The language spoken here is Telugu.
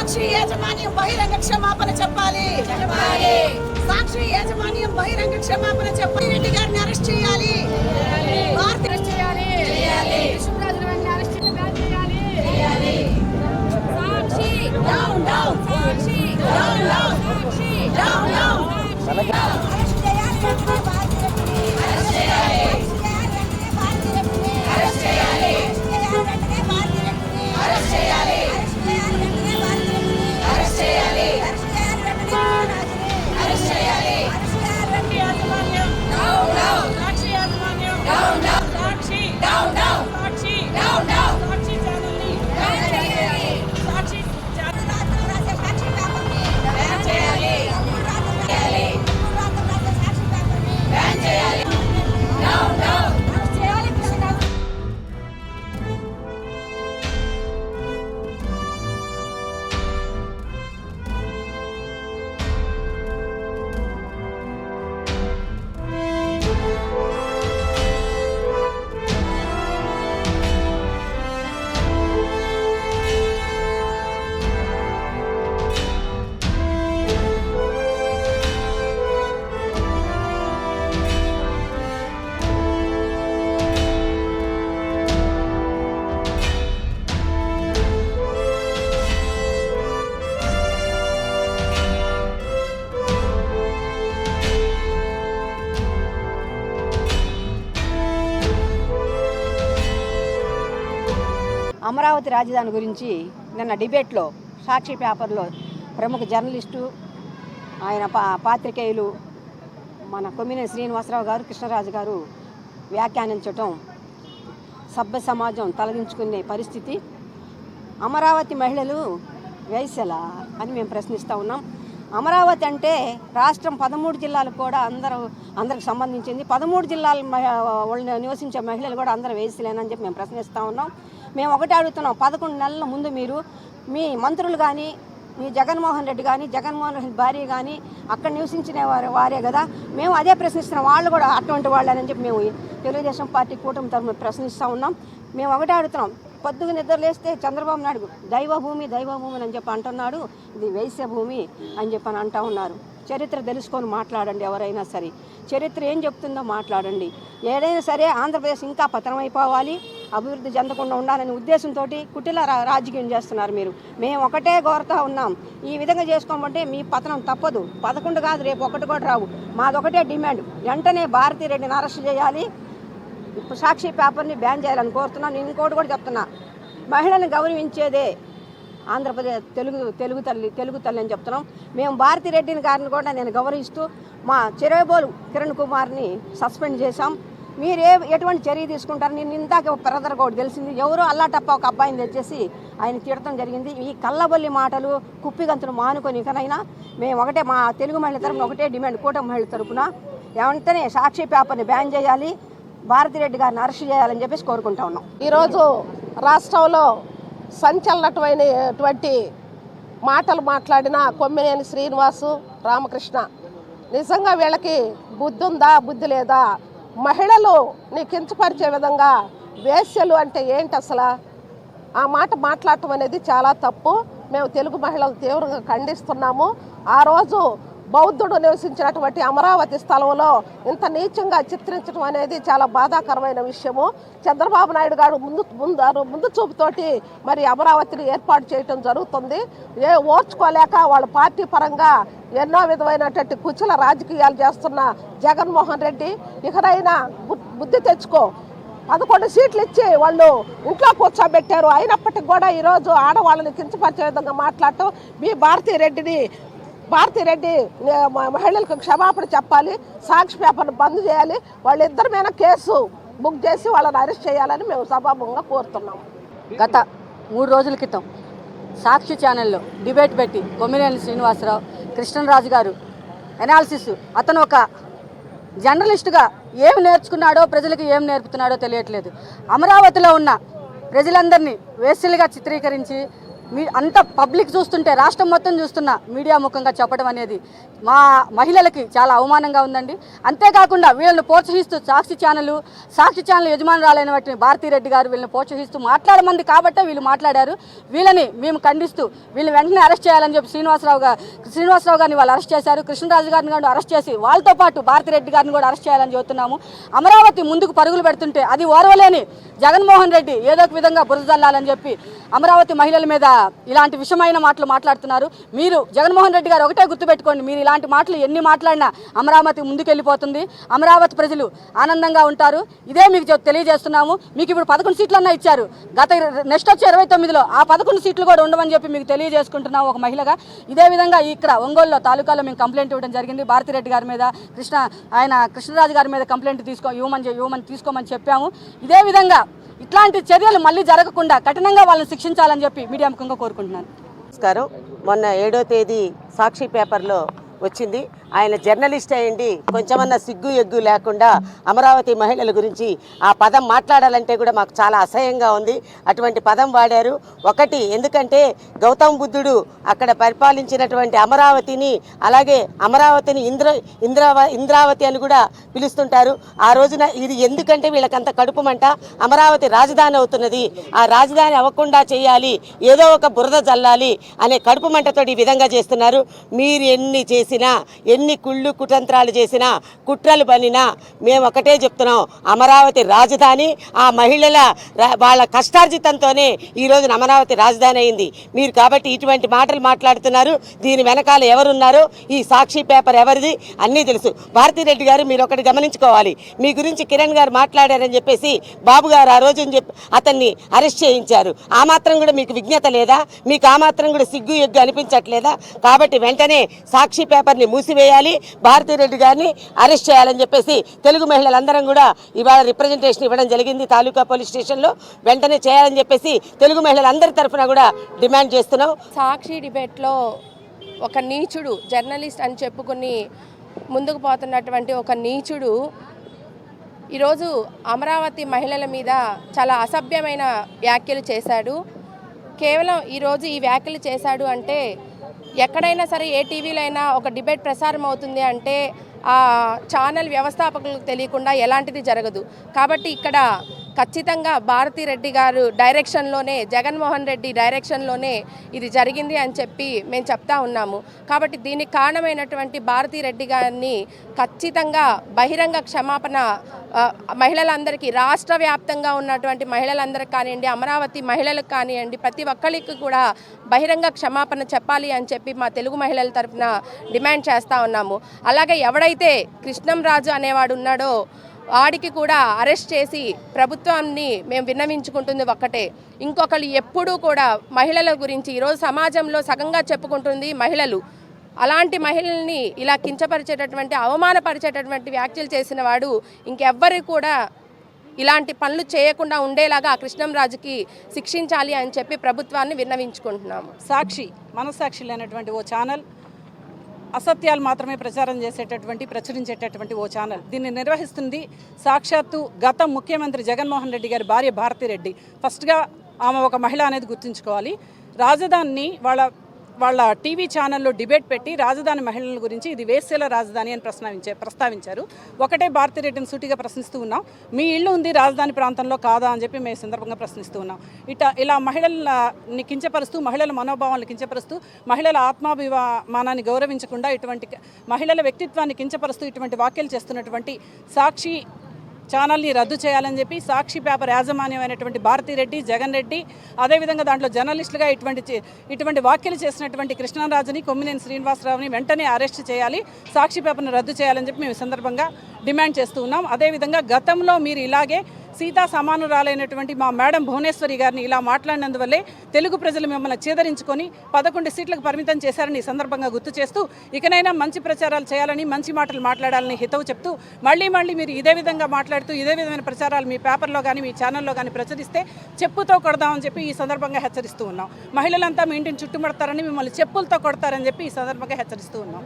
సాక్షి యాజమాన్యం బహిరంగ క్షమాపణ చెప్పాలి. సాక్షి యాజమాన్యం బహిరంగ క్షమాపణ చెప్పాలి. రెడ్డి గారిని అరెస్ట్ చేయాలి. అమరావతి రాజధాని గురించి నిన్న డిబేట్లో సాక్షి పేపర్లో ప్రముఖ జర్నలిస్టు ఆయన పాత్రికేయులు మన కొమ్మినేని శ్రీనివాసరావు గారు, కృష్ణరాజు గారు వ్యాఖ్యానించటం సభ్య సమాజం తలదించుకునే పరిస్థితి. అమరావతి మహిళలు వేశ్యలా అని మేము ప్రశ్నిస్తూ ఉన్నాం. అమరావతి అంటే రాష్ట్రం 13 జిల్లాలకు కూడా అందరికి సంబంధించింది. 13 జిల్లాల నివసించే మహిళలు కూడా అందరూ వేశ్యలేనని చెప్పి మేము ప్రశ్నిస్తూ ఉన్నాం. మేము ఒకటే అడుగుతున్నాం, 11 నెలల ముందు మీరు మీ మంత్రులు కానీ, మీ జగన్మోహన్ రెడ్డి కానీ, జగన్మోహన్ రెడ్డి భార్య కానీ అక్కడ నివసించిన వారే కదా. మేము అదే ప్రశ్నిస్తున్నాం, వాళ్ళు కూడా అటువంటి వాళ్ళని చెప్పి మేము తెలుగుదేశం పార్టీ కూటమి తరఫున ప్రశ్నిస్తూ ఉన్నాం. మేము ఒకటే అడుగుతున్నాం, పొద్దుగా నిద్రలేస్తే చంద్రబాబు నాయుడు దైవభూమి అని చెప్పి అంటున్నాడు, ఇది వేశ్య భూమి అని చెప్పి అంటూ ఉన్నారు. చరిత్ర తెలుసుకొని మాట్లాడండి, ఎవరైనా సరే చరిత్ర ఏం చెప్తుందో మాట్లాడండి. ఏదైనా సరే ఆంధ్రప్రదేశ్ ఇంకా పతనమైపోవాలి, అభివృద్ధి చెందకుండా ఉండాలనే ఉద్దేశంతో కుటిల రాజకీయం చేస్తున్నారు మీరు. మేము ఒకటే కోరుతూ ఉన్నాం, ఈ విధంగా చేసుకోమంటే మీ పతనం తప్పదు. 11 కాదు, రేపు 1 కూడా రావు. మాదొకటే డిమాండ్, వెంటనే భారతిరెడ్డిని అరెస్ట్ చేయాలి, ఇప్పుడు సాక్షి పేపర్ని బ్యాన్ చేయాలని కోరుతున్నాను. నేను ఇంకోటి కూడా చెప్తున్నా, మహిళను గౌరవించేదే ఆంధ్రప్రదేశ్ తెలుగు తల్లి అని చెప్తున్నాం. మేము భారతిరెడ్డిని గారిని కూడా నేను గౌరవిస్తూ మా చెరేబోలు కిరణ్ కుమార్ని సస్పెండ్ చేశాం. మీరు ఎటువంటి చర్య తీసుకుంటారు? నేను ఇందాక బ్రదర్ కూడా తెలిసింది, ఎవరో అల్లాటప్ప ఒక అబ్బాయిని తెచ్చేసి ఆయన తిడటం జరిగింది. ఈ కళ్ళబొల్లి మాటలు కుప్పిగంతులు మానుకొని ఇకనైనా మేము ఒకటే మా తెలుగు మహిళల తరఫున ఒకటే డిమాండ్, కూటమి మహిళల తరఫున వెంటనే సాక్షి పేపర్ని బ్యాన్ చేయాలి, భారతిరెడ్డి గారిని అరెస్ట్ చేయాలని చెప్పేసి కోరుకుంటా ఉన్నాం. ఈరోజు రాష్ట్రంలో సంచలనమైనటువంటి మాటలు మాట్లాడిన కొమ్మినేని శ్రీనివాసు, రామకృష్ణ, నిజంగా వీళ్ళకి బుద్ధి ఉందా, బుద్ధి లేదా? మహిళలు నీ కించపరిచే విధంగా వేశ్యలు అంటే ఏంటి అసలు? ఆ మాట మాట్లాడటం అనేది చాలా తప్పు. మేము తెలుగు మహిళలు తీవ్రంగా ఖండిస్తున్నాము. ఆ రోజు బౌద్ధుడు నివసించినటువంటి అమరావతి స్థలంలో ఇంత నీచంగా చిత్రించడం అనేది చాలా బాధాకరమైన విషయము. చంద్రబాబు నాయుడు గారు ముందు చూపుతోటి మరి అమరావతిని ఏర్పాటు చేయటం జరుగుతుంది. ఓర్చుకోలేక వాళ్ళ పార్టీ పరంగా ఎన్నో విధమైనటువంటి కుచల రాజకీయాలు చేస్తున్న జగన్మోహన్ రెడ్డి ఇకనైనా బుద్ధి తెచ్చుకో. 11 సీట్లు ఇచ్చి వాళ్ళు ఇంట్లో కూర్చోబెట్టారు. అయినప్పటికీ కూడా ఈరోజు ఆడవాళ్ళని కించపరిచే విధంగా మాట్లాడటం. మీ భారతిరెడ్డి మహిళలకు క్షమాపణ చెప్పాలి, సాక్షి పేపర్ను బంద్ చేయాలి, వాళ్ళిద్దరి మీద కేసు బుక్ చేసి వాళ్ళని అరెస్ట్ చేయాలని మేము సభాముఖంగా కోరుతున్నాము. గత 3 రోజుల క్రితం సాక్షి ఛానల్లో డిబేట్ పెట్టి కొమ్మినేని శ్రీనివాసరావు, కృష్ణరాజు గారు ఎనాలిసిస్, అతను ఒక జర్నలిస్టుగా ఏమి నేర్చుకున్నాడో ప్రజలకు ఏం నేర్పుతున్నాడో తెలియట్లేదు. అమరావతిలో ఉన్న ప్రజలందరినీ వేశ్యలుగా చిత్రీకరించి అంత పబ్లిక్ చూస్తుంటే రాష్ట్రం మొత్తం చూస్తున్న మీడియా ముఖంగా చెప్పడం అనేది మా మహిళలకి చాలా అవమానంగా ఉందండి. అంతేకాకుండా వీళ్ళని ప్రోత్సహిస్తూ సాక్షి ఛానల్ యజమానురాలైన వాటిని భారతీరెడ్డి గారు వీళ్ళని ప్రోత్సహిస్తూ మాట్లాడమంది కాబట్టే వీళ్ళు మాట్లాడారు. వీళ్ళని మేము ఖండిస్తూ వీళ్ళని వెంటనే అరెస్ట్ చేయాలని చెప్పి శ్రీనివాసరావు గారిని వాళ్ళు అరెస్ట్ చేశారు. కృష్ణరాజు గారిని కూడా అరెస్ట్ చేసి వాళ్ళతో పాటు భారతీరెడ్డి గారిని కూడా అరెస్ట్ చేయాలని చెబుతున్నాము. అమరావతి ముందుకు పరుగులు పెడుతుంటే అది ఓర్వలేని జగన్మోహన్ రెడ్డి ఏదో ఒక విధంగా బురద జల్లాలని చెప్పి అమరావతి మహిళల మీద ఇలాంటి విషమైన మాటలు మాట్లాడుతున్నారు. మీరు జగన్మోహన్ రెడ్డి గారు ఒకటే గుర్తుపెట్టుకోండి, మీరు ఇలాంటి మాటలు ఎన్ని మాట్లాడినా అమరావతి ముందుకెళ్ళిపోతుంది, అమరావతి ప్రజలు ఆనందంగా ఉంటారు. ఇదే మీకు తెలియజేస్తున్నాము. మీకు ఇప్పుడు 11 సీట్లన్నా ఇచ్చారు, నెక్స్ట్ వచ్చే 29లో ఆ 11 సీట్లు కూడా ఉండవని చెప్పి మీకు తెలియజేసుకుంటున్నాము ఒక మహిళగా. ఇదే విధంగా ఇక్కడ ఒంగోలులో తాలూకాలో మేము కంప్లైంట్ ఇవ్వడం జరిగింది. భారతీరెడ్డి గారి మీద కృష్ణరాజు గారి మీద కంప్లైంట్ ఇవ్వమని తీసుకోమని చెప్పాము. ఇదే విధంగా ఇట్లాంటి చర్యలు మళ్ళీ జరగకుండా కఠినంగా వాళ్ళని శిక్షించాలని చెప్పి మీడియా ముఖంగా కోరుకుంటున్నాను. నమస్కారం. మొన్న 7వ తేదీ సాక్షి పేపర్లో వచ్చింది. ఆయన జర్నలిస్ట్ అయ్యండి కొంచెమన్నా సిగ్గు ఎగ్గు లేకుండా అమరావతి మహిళల గురించి ఆ పదం మాట్లాడాలంటే కూడా మాకు చాలా అసహ్యంగా ఉంది. అటువంటి పదం వాడారు. ఒకటి, ఎందుకంటే గౌతమ బుద్ధుడు అక్కడ పరిపాలించినటువంటి అమరావతిని, అలాగే అమరావతిని ఇంద్రావతి అని కూడా పిలుస్తుంటారు. ఆ రోజున ఇది ఎందుకంటే వీళ్ళకంత కడుపుమంట, అమరావతి రాజధాని అవుతున్నది, ఆ రాజధాని అవ్వకుండా చేయాలి, ఏదో ఒక బురద జల్లాలి అనే కడుపుమంటతో ఈ విధంగా చేస్తున్నారు. మీరు ఎన్ని చేసినా, ఎన్ని కుళ్ళు కుతంత్రాలు చేసినా, కుట్రలు పనినా మేము ఒకటే చెప్తున్నాం, అమరావతి రాజధాని ఆ మహిళల వాళ్ళ కష్టార్జితంతోనే ఈరోజు అమరావతి రాజధాని అయింది. మీరు కాబట్టి ఇటువంటి మాటలు మాట్లాడుతున్నారు. దీని వెనకాల ఎవరున్నారో, ఈ సాక్షి పేపర్ ఎవరిది అన్నీ తెలుసు. భారతీరెడ్డి గారు మీరు ఒకటి గమనించుకోవాలి. మీ గురించి కిరణ్ గారు మాట్లాడారని చెప్పేసి బాబు గారు ఆ రోజు అతన్ని అరెస్ట్ చేయించారు. ఆ మాత్రం కూడా మీకు విజ్ఞత లేదా? మీకు ఆ మాత్రం కూడా సిగ్గు ఎగ్గు అనిపించట్లేదా? కాబట్టి వెంటనే సాక్షి పేపర్ని మూసివేయాలి, భారతీరెడ్డి గారిని అరెస్ట్ చేయాలని చెప్పేసి తెలుగు మహిళలందరం కూడా ఇవాళ రిప్రజెంటేషన్ ఇవ్వడం జరిగింది తాలూకా పోలీస్ స్టేషన్లో. వెంటనే చేయాలని చెప్పేసి తెలుగు మహిళలందరి తరఫున కూడా డిమాండ్ చేస్తున్నాం. సాక్షి డిబేట్లో ఒక నీచుడు, జర్నలిస్ట్ అని చెప్పుకుని ముందుకు పోతున్నటువంటి ఒక నీచుడు ఈరోజు అమరావతి మహిళల మీద చాలా అసభ్యమైన వ్యాఖ్యలు చేశాడు. కేవలం ఈరోజు ఈ వ్యాఖ్యలు చేశాడు అంటే, ఎక్కడైనా సరే ఏ టీవీలో అయినా ఒక డిబేట్ ప్రసారం అవుతుంది అంటే ఆ ఛానల్ వ్యవస్థాపకులకు తెలియకుండా ఎలాంటిది జరగదు. కాబట్టి ఇక్కడ ఖచ్చితంగా భారతీరెడ్డి గారు డైరెక్షన్లోనే, జగన్మోహన్ రెడ్డి డైరెక్షన్లోనే ఇది జరిగింది అని చెప్పి మేము చెప్తా ఉన్నాము. కాబట్టి దీనికి కారణమైనటువంటి భారతీరెడ్డి గారిని ఖచ్చితంగా బహిరంగ క్షమాపణ మహిళలందరికీ, రాష్ట్ర వ్యాప్తంగా ఉన్నటువంటి మహిళలందరికీ కానివ్వండి, అమరావతి మహిళలకు కానివ్వండి, ప్రతి ఒక్కరికి కూడా బహిరంగ క్షమాపణ చెప్పాలి అని చెప్పి మా తెలుగు మహిళల తరఫున డిమాండ్ చేస్తూ ఉన్నాము. అలాగే ఎవడైతే కృష్ణంరాజు అనేవాడు ఉన్నాడో వాడికి కూడా అరెస్ట్ చేసి ప్రభుత్వాన్ని మేము విన్నవించుకుంటుంది ఒక్కటే. ఇంకొకరు ఎప్పుడూ కూడా మహిళల గురించి ఈరోజు సమాజంలో సగంగా చెప్పుకుంటుంది మహిళలు. అలాంటి మహిళల్ని ఇలా కించపరిచేటటువంటి, అవమానపరిచేటటువంటి వ్యాఖ్యలు చేసిన వాడు ఇంకెవ్వరు కూడా ఇలాంటి పనులు చేయకుండా ఉండేలాగా కృష్ణంరాజుకి శిక్షించాలి అని చెప్పి ప్రభుత్వాన్ని విన్నవించుకుంటున్నాము. సాక్షి మనస్సాక్షి లేనటువంటి ఓ ఛానల్, అసత్యాలు మాత్రమే ప్రచురించేటటువంటి ఓ ఛానల్. దీన్ని నిర్వహిస్తుంది సాక్షాత్తు గత ముఖ్యమంత్రి జగన్మోహన్ రెడ్డి గారి భార్య భారతీరెడ్డి. ఫస్ట్గా ఆమె ఒక మహిళ అనేది గుర్తుంచుకోవాలి. రాజధానిని వాళ్ళ టీవీ ఛానల్లో డిబేట్ పెట్టి రాజధాని మహిళల గురించి ఇది వేశ్యల రాజధాని అని ప్రస్తావించారు. ఒకటే భారతీరెడ్డిని సూటిగా ప్రశ్నిస్తూ ఉన్నాం, మీ ఇల్లు ఉంది రాజధాని ప్రాంతంలో కాదా అని చెప్పి మేము సందర్భంగా ప్రశ్నిస్తూ ఉన్నాం. ఇలా మహిళల్ని కించపరుస్తూ, మహిళల మనోభావాలను కించపరుస్తూ, మహిళల ఆత్మాభిమానాన్ని గౌరవించకుండా, ఇటువంటి మహిళల వ్యక్తిత్వాన్ని కించపరుస్తూ ఇటువంటి వ్యాఖ్యలు చేస్తున్నటువంటి సాక్షి ఛానల్ని రద్దు చేయాలని చెప్పి సాక్షి పేపర్ యాజమాన్యమైనటువంటి భారతీరెడ్డి, జగన్ రెడ్డి, అదేవిధంగా దాంట్లో జర్నలిస్టులుగా ఇటువంటి వ్యాఖ్యలు చేసినటువంటి కృష్ణరాజుని, కొమ్మినేని శ్రీనివాసరావుని వెంటనే అరెస్ట్ చేయాలి, సాక్షి పేపర్ని రద్దు చేయాలని చెప్పి మేము సందర్భంగా డిమాండ్ చేస్తూ ఉన్నాం. అదేవిధంగా గతంలో మీరు ఇలాగే సీతా సమానురాలైనటువంటి మా మేడం భువనేశ్వరి గారిని ఇలా మాట్లాడినందువల్లే తెలుగు ప్రజలు మిమ్మల్ని చేదరించుకొని 11 సీట్లకు పరిమితం చేశారని ఈ సందర్భంగా గుర్తు చేస్తూ, ఇకనైనా మంచి ప్రచారాలు చేయాలని, మంచి మాటలు మాట్లాడాలని హితవు చెప్తూ, మళ్ళీ మీరు ఇదే విధంగా మాట్లాడుతూ ఇదే విధమైన ప్రచారాలు మీ పేపర్లో కానీ మీ ఛానల్లో కానీ ప్రచురిస్తే చెప్పుతో కొడదామని చెప్పి ఈ సందర్భంగా హెచ్చరిస్తూ ఉన్నాం. మహిళలంతా మీ ఇంటిని చుట్టుముడతారని, మిమ్మల్ని చెప్పులతో కొడతారని చెప్పి ఈ సందర్భంగా హెచ్చరిస్తూ ఉన్నాం.